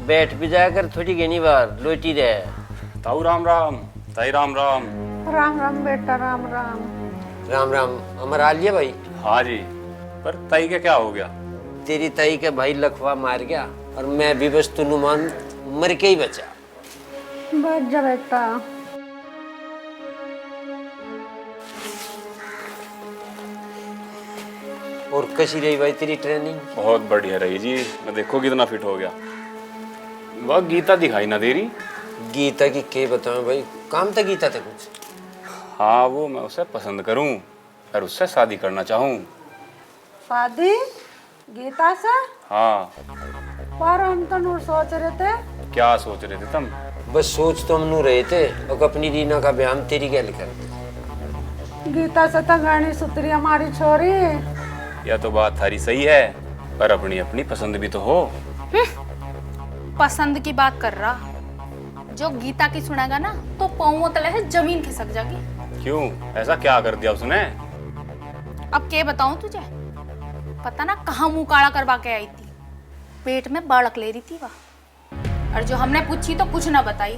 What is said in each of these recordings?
बैठ भी जाया कर थोड़ी घनी बार लोटी रहे। ताऊ राम राम, ताई राम राम। राम राम बेटा, राम राम। राम राम। अमर आ लिया भाई? हाँ जी, पर ताई का क्या हो गया? तेरी ताई का भाई लखवा मार गया और मैं भी बस तुनुमान मर के ही बचा। बैठ जा बेटा। और कैसी रही भाई तेरी ट्रेनिंग? बहुत बढ़िया रही जी। मैं देखो कितना फिट हो गया। वह गीता दिखाई ना दे रही। गीता की के बताऊं भाई, काम था गीता था कुछ? हाँ, वो मैं उसे पसंद करूं और उससे शादी करना चाहूं। शादी गीता से? हाँ। पर हम तो नूर सोच रहे थे। क्या सोच रहे थे तुम? बस सोच तो हम नू रहे थे और अपनी रीना का ब्याह हम तेरी गैल कर। गीता से तो गानी सुतरी हमारी छोरी। यह तो बात थारी सही है, पर अपनी अपनी पसंद भी तो हो। पसंद की बात कर रहा, जो गीता की सुनेगा ना तो पाँव तले से जमीन खिसक जाएगी। क्यों, ऐसा क्या कर दिया उसने? अब क्या बताऊं तुझे, पता ना कहाँ मुंह काला करवा के आई थी, पेट में बालक ले रही थी वह, और जो हमने पूछी तो कुछ ना बताई,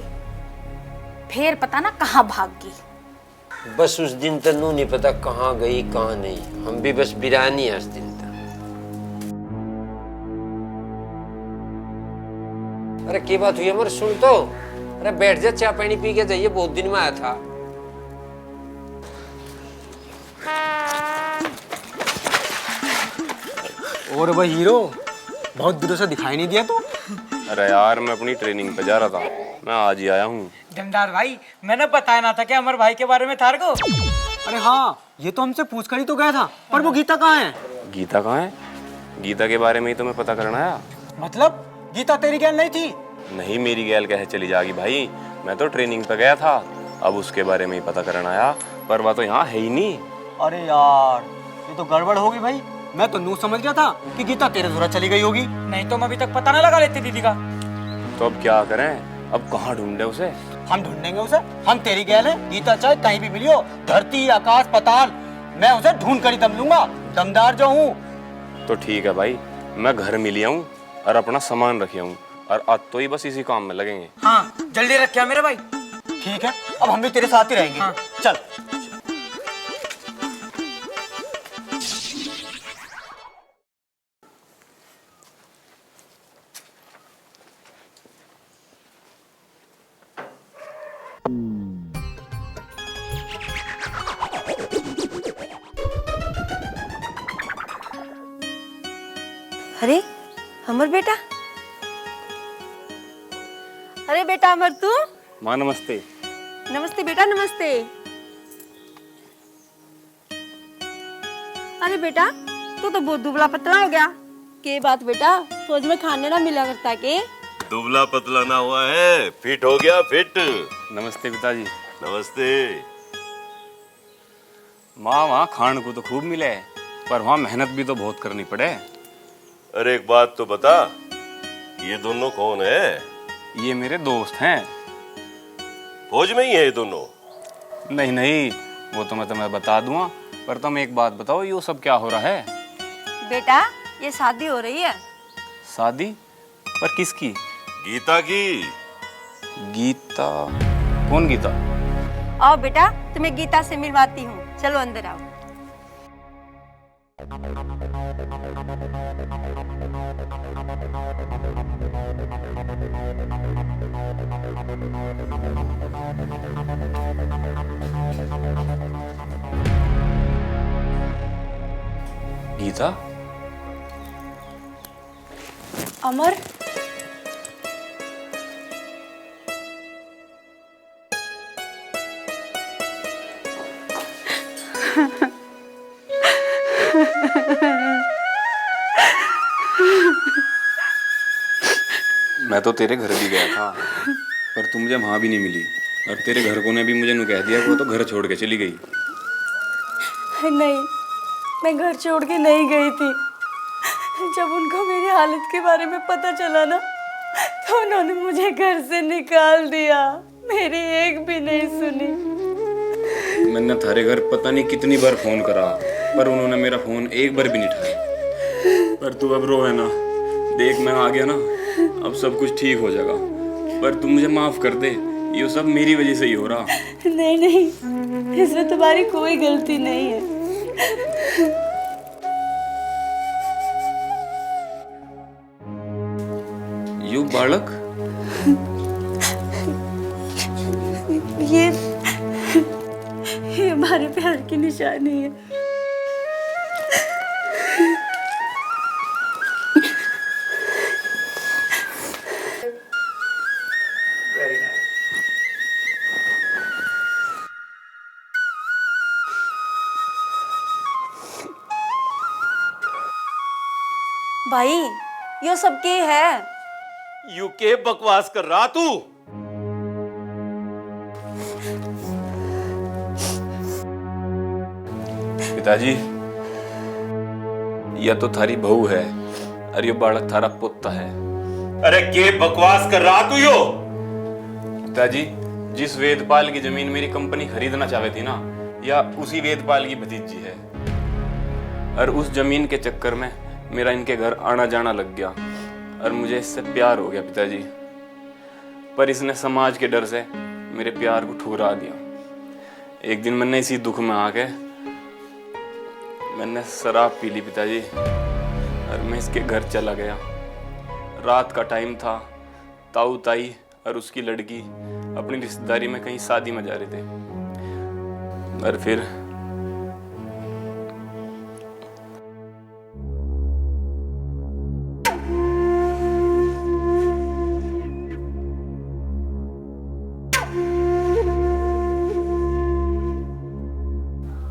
फिर पता ना कहाँ भाग गई। बस उस दिन तक नू नहीं पता कहाँ गई कहाँ नहीं, हम भी बस बिरानी है उस दिन तक। अरे क्या बात हुई अमर, सुन तो। अरे बैठ जा, चाय पानी पी के जाइए, बहुत दिन में आया था। और भाई हीरो, बहुत दिनों से दिखाई नहीं दिया तो। अरे यार, मैं अपनी ट्रेनिंग पे जा रहा था, मैं आज ही आया हूँ। जमदार भाई, मैंने बताया ना था कि अमर भाई के बारे में थार को। अरे हाँ, ये तो हमसे पूछ कर ही तो गया था, पर वो गीता कहाँ है? गीता कहाँ है? गीता के बारे में ही तो मैं पता करना आया। मतलब गीता तेरी गैल नहीं थी? नहीं, मेरी गैल कैसे चली जाएगी भाई, मैं तो ट्रेनिंग पे गया था, अब उसके बारे में ही पता करना आया, पर वह तो यहाँ है ही नहीं। अरे यार, ये तो गड़बड़ होगी भाई। मैं तो नू समझ गया था कि गीता तेरे जोरा चली गई होगी। नहीं तो मैं अभी तक पता ना लगा लेती दीदी का। तो अब क्या करें, अब कहाँ ढूंढे उसे? हम ढूंढेंगे उसे, हम तेरी गैल है। गीता चाहे कहीं भी मिली हो, धरती आकाश पताल, मैं उसे ढूंढ कर ही दम लूंगा, दमदार जो हूँ। तो ठीक है भाई, मैं घर मिली हूँ और अपना सामान रखी हूँ, और आज तो ही बस इसी काम में लगेंगे। हाँ, जल्दी रख क्या मेरे भाई। ठीक है, अब हम भी तेरे साथ ही रहेंगे। हाँ। चल। अरे अमर बेटा, अरे बेटा अमर तू। माँ नमस्ते। नमस्ते बेटा, नमस्ते। अरे बेटा, तू तो बहुत दुबला पतला हो गया। के बात बेटा, फौज में खाने ना मिला करता के? दुबला पतला ना हुआ है, फिट हो गया, फिट। नमस्ते पिताजी। नमस्ते। माँ, वहाँ खाने को तो खूब मिले, पर वहाँ मेहनत भी तो बहुत करनी पड़े। अरे एक बात तो बता, ये दोनों कौन है? ये मेरे दोस्त हैं। फौज में ही है ये दोनों? नहीं नहीं, वो तो मैं तुम्हें बता दूंगा, पर तुम एक बात बताओ, ये सब क्या हो रहा है? बेटा, ये शादी हो रही है। शादी? पर किसकी? गीता की। गीता? कौन गीता? आओ बेटा, तुम्हें गीता से मिलवाती हूँ, चलो अंदर आओ। गीता? अमर, मैं तो तेरे घर भी गया था, पर तू मुझे वहां भी नहीं मिली, और तेरे घर को ने भी मुझे कह दिया कि वो तो घर छोड़ के चली गई। नहीं, मैं घर छोड़ के नहीं गई थी। जब उनको मेरी हालत के बारे में पता चला ना, तो उन्होंने मुझे घर से निकाल दिया, मेरी एक भी नहीं सुनी। मैंने थारे घर पता नहीं कितनी बार फोन करा, पर उन्होंने मेरा फोन एक बार भी नहीं उठाया। पर तू अब रो है ना, देख मैं आ गया ना, अब सब कुछ ठीक हो जाएगा, पर तू मुझे माफ कर दे, ये सब मेरी वजह से ही हो रहा। नहीं नहीं, इसमें तुम्हारी कोई गलती नहीं है। यू बालक, ये हमारे प्यार की निशानी है। भाई ये सब के है? यू के बकवास कर रहा तू? पिताजी, यह तो थारी बहू है और ये बालक थारा पुत्र है। अरे के बकवास कर रहा तू यो? पिताजी, जिस वेदपाल की जमीन मेरी कंपनी खरीदना चाहती थी ना, यह उसी वेदपाल की भतीजी है। और उस जमीन के चक्कर में मेरा इनके घर आना जाना लग गया और मुझे इससे प्यार हो गया पिताजी। पर इसने समाज के डर से मेरे प्यार को ठुकरा दिया। एक दिन मैंने इसी दुख में आके मैंने शराब पी ली पिताजी, और मैं इसके घर चला गया। रात का टाइम था, ताऊ ताई और उसकी लड़की अपनी रिश्तेदारी में कहीं शादी में जा रहे थे। और फिर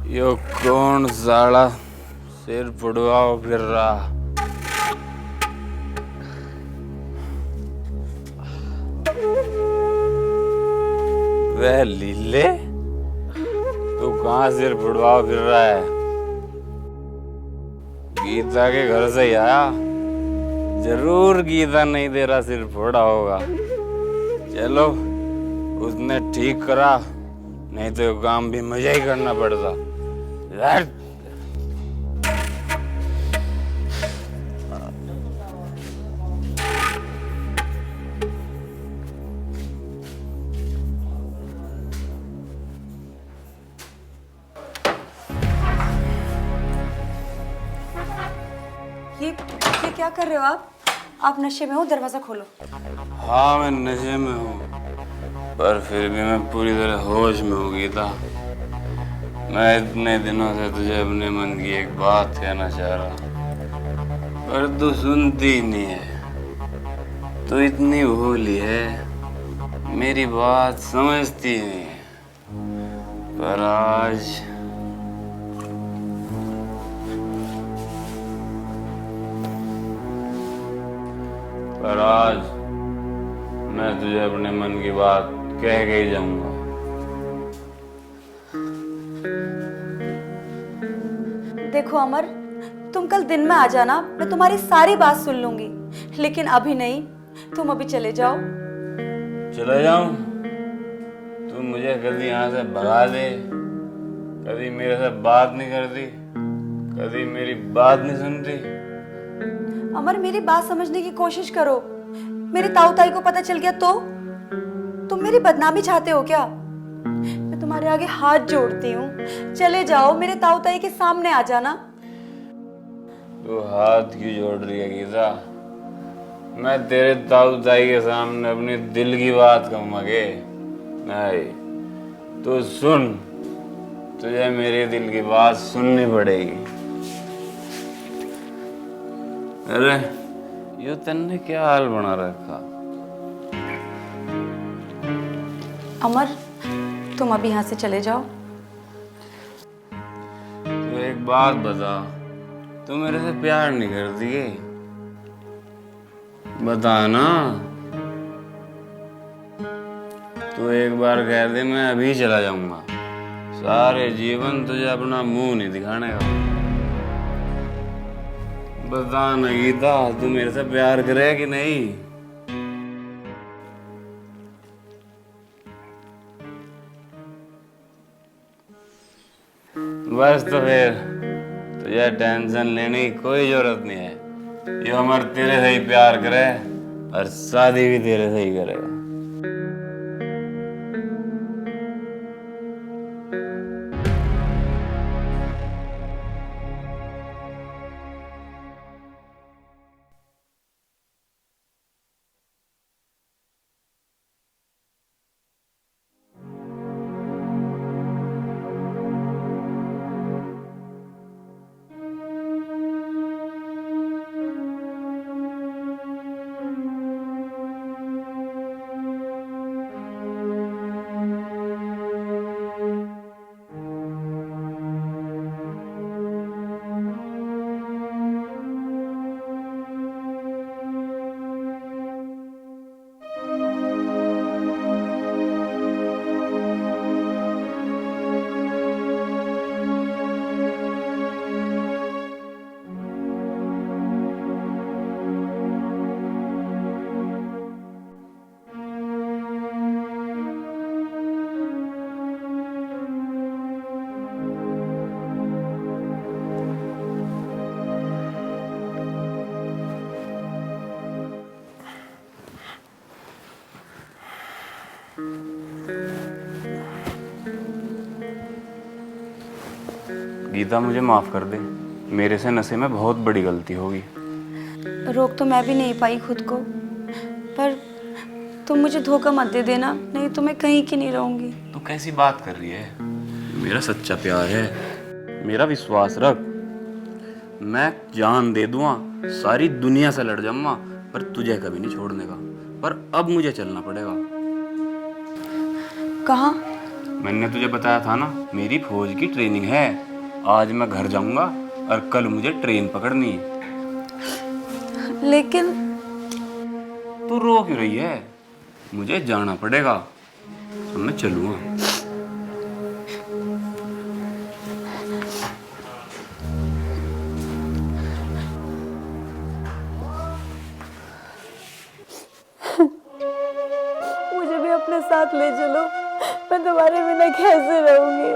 यो कौन साला सिर फुड़वा फिर रहा? वह लीले, तू कहाँ सिर फुड़वा फिर रहा है? गीता के घर से ही आया? जरूर गीता नहीं दे रहा सिर फोड़ा होगा। चलो, उसने ठीक करा, नहीं तो काम भी मुझे ही करना पड़ता। ये क्या कर रहे हो आप? आप नशे में हो, दरवाजा खोलो। हाँ, मैं नशे में हूँ, पर फिर भी मैं पूरी तरह होश में हो गई था। मैं इतने दिनों से तुझे अपने मन की एक बात कहना चाह रहा, पर तू सुनती ही नहीं है। तू इतनी भोली है, मेरी बात समझती नहीं है। पर आज मैं तुझे अपने मन की बात कह के ही जाऊंगा। देखो अमर, तुम कल दिन में आ जाना, मैं तुम्हारी सारी बात सुन लूंगी, लेकिन अभी नहीं। तुम अभी चले जाओ। चले जाऊं? तुम मुझे कभी यहाँ से भगा दे, कभी मेरे से बात नहीं करती, कभी मेरी बात नहीं सुनती। अमर, मेरी बात समझने की कोशिश करो। मेरे ताऊ ताई को पता चल गया तो? तुम मेरी बदनामी चाहते हो क्या? मैं तुम्हारे आगे हाथ जोड़ती हूँ, चले जाओ, मेरे ताऊ ताई के सामने आ जाना। तू हाथ क्यों जोड़ रही है गीता? मैं तेरे ताऊ ताई के सामने अपनी दिल की बात कहूँगा के? नहीं, तू सुन, तुझे मेरे दिल की बात सुननी पड़ेगी। अरे ये तन्ने क्या हाल बना रखा? अमर, तुम अभी यहाँ से चले जाओ। तू एक बात बता, तू मेरे से प्यार नहीं करती है? बता ना। तू एक बार कह दे, मैं अभी चला जाऊंगा। सारे जीवन तुझे अपना मुंह नहीं दिखाने का। बता ना गीता, तू मेरे से प्यार करे कि नहीं? बस तो फिर तुझे टेंशन लेने की कोई जरूरत नहीं है। ये अमर तेरे से ही प्यार करे और शादी भी तेरे से ही करेगा। गीता, मुझे माफ कर दे। मेरे से नशे में बहुत बड़ी गलती होगी। रोक तो मैं भी नहीं पाई खुद को, पर तुम मुझे धोखा मत दे देना, नहीं तो मैं कहीं की नहीं रहूंगी। तू कैसी बात कर रही है? मेरा सच्चा प्यार है, मेरा विश्वास रख। मैं जान दे दूंगा, सारी दुनिया से लड़ जाऊंगा, पर तुझे कभी नहीं छोड़ने का। पर अब मुझे चलना पड़ेगा। कहाँ? मैंने तुझे बताया था ना, मेरी फौज की ट्रेनिंग है। आज मैं घर जाऊंगा और कल मुझे ट्रेन पकड़नी है। लेकिन तू रो क्यों रही है? मुझे जाना पड़ेगा, अब मैं चलूंगा। मुझे भी अपने साथ ले चलो, मैं तुम्हारे बिना कैसे रहूंगी?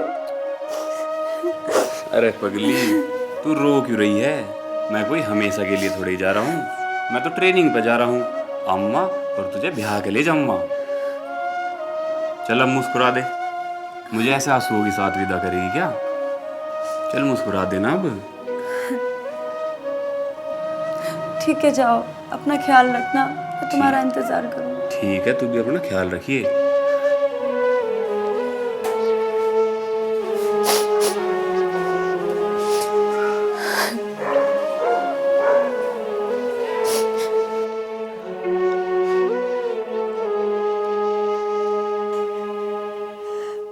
अरे पगली, तू रो क्यों रही है? मैं कोई हमेशा के लिए थोड़ी जा रहा हूँ। मैं तो ट्रेनिंग पे जा रहा हूँ अम्मा, और तुझे ब्याह के लिए जाऊंगा। चल अब मुस्कुरा दे। मुझे ऐसे आंसुओं के साथ विदा करेगी क्या? चल मुस्कुरा देना अब। ठीक है, जाओ, अपना ख्याल रखना, मैं तुम्हारा इंतजार करूंगी। ठीक है, तू भी अपना ख्याल रखिए।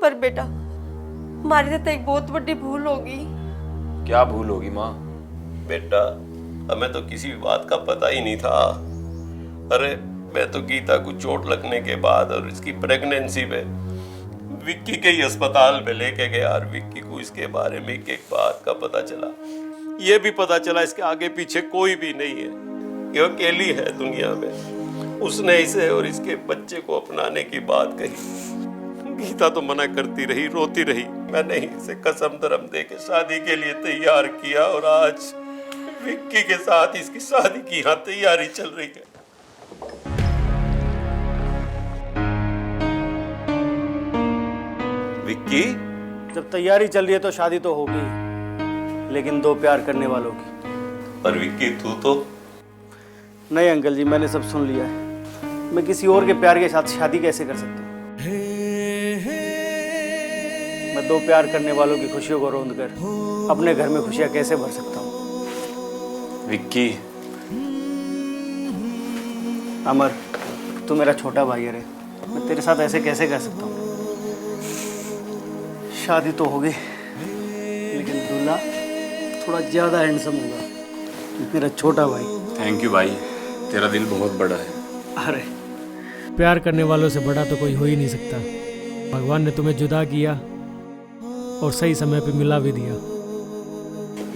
पर बेटा, हमारी तो एक बहुत बड़ी भूल होगी। क्या भूल होगी माँ? बेटा, हमें तो किसी भी बात का पता ही नहीं था। अरे मैं तो गीता को चोट लगने के बाद और इसकी प्रेगनेंसी में विक्की के ही अस्पताल में लेके गया, और विक्की को इसके बारे में एक बात का पता चला। ये भी पता चला इसके आगे पीछे कोई भी नहीं है, ये अकेली है दुनिया में। उसने इसे और इसके बच्चे को अपनाने की बात कही। गीता तो मना करती रही, रोती रही। मैंने इसे कसम धर्म दे के शादी के लिए तैयार किया, और आज विक्की के साथ इसकी शादी की यहाँ तैयारी चल रही है। विक्की, जब तैयारी चल रही है तो शादी तो होगी, लेकिन दो प्यार करने वालों की। और विक्की तू तो? नहीं अंकल जी, मैंने सब सुन लिया है। मैं किसी और के प्यार के साथ शादी कैसे कर सकता हूँ? मैं दो प्यार करने वालों की खुशियों को रौंद कर अपने घर में खुशियाँ कैसे भर सकता हूँ? विक्की, अमर, तू मेरा छोटा भाई है रे, मैं तेरे साथ ऐसे कैसे कर सकता हूँ? शादी तो हो गई, लेकिन दूल्हा थोड़ा ज्यादा हैंडसम होगा, मेरा छोटा भाई। थैंक यू भाई, तेरा दिल बहुत बड़ा है। अरे प्यार करने वालों से बड़ा तो कोई हो ही नहीं सकता। भगवान ने तुम्हें जुदा किया और सही समय पे मिला भी दिया।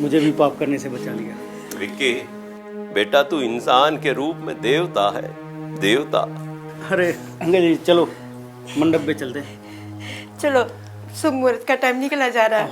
मुझे भी पाप करने से बचा लिया। विक्की बेटा, तू इंसान के रूप में देवता है, देवता। अरे अंकल जी, चलो मंडप पे चलते हैं। चलो, शुभ मुहूर्त का टाइम निकला जा रहा है।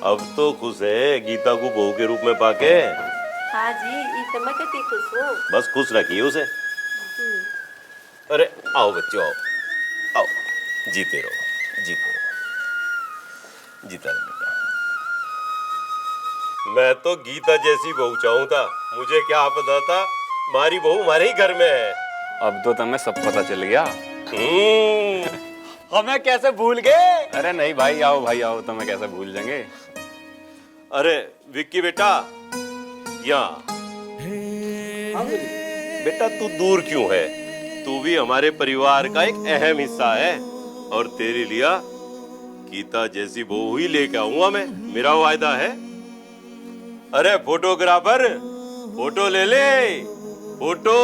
अब तो खुश है गीता को बहू के रूप में पाके। हाँ जी, ये तो मैं कितनी खुश हूँ। बस खुश रखिए उसे। अरे आओ बच्चों आओ, आओ जीते रहो, जीते रहो, जीता रहो बेटा। मैं तो गीता जैसी बहू चाहूँ था, मुझे क्या पता था हमारी बहू हमारे ही घर में है। अब तो तुम्हें सब पता चल गया। हमें कैसे भूल गए? अरे नहीं भाई आओ, तुम्हें कैसे भूल जाएंगे। अरे विक्की बेटा, यहाँ बेटा तू दूर क्यों है? तू भी हमारे परिवार का एक अहम हिस्सा है और तेरे लिए गीता जैसी बहू ही लेके आऊंगा मैं, मेरा वायदा है। अरे फोटोग्राफर, फोटो ले ले, फोटो।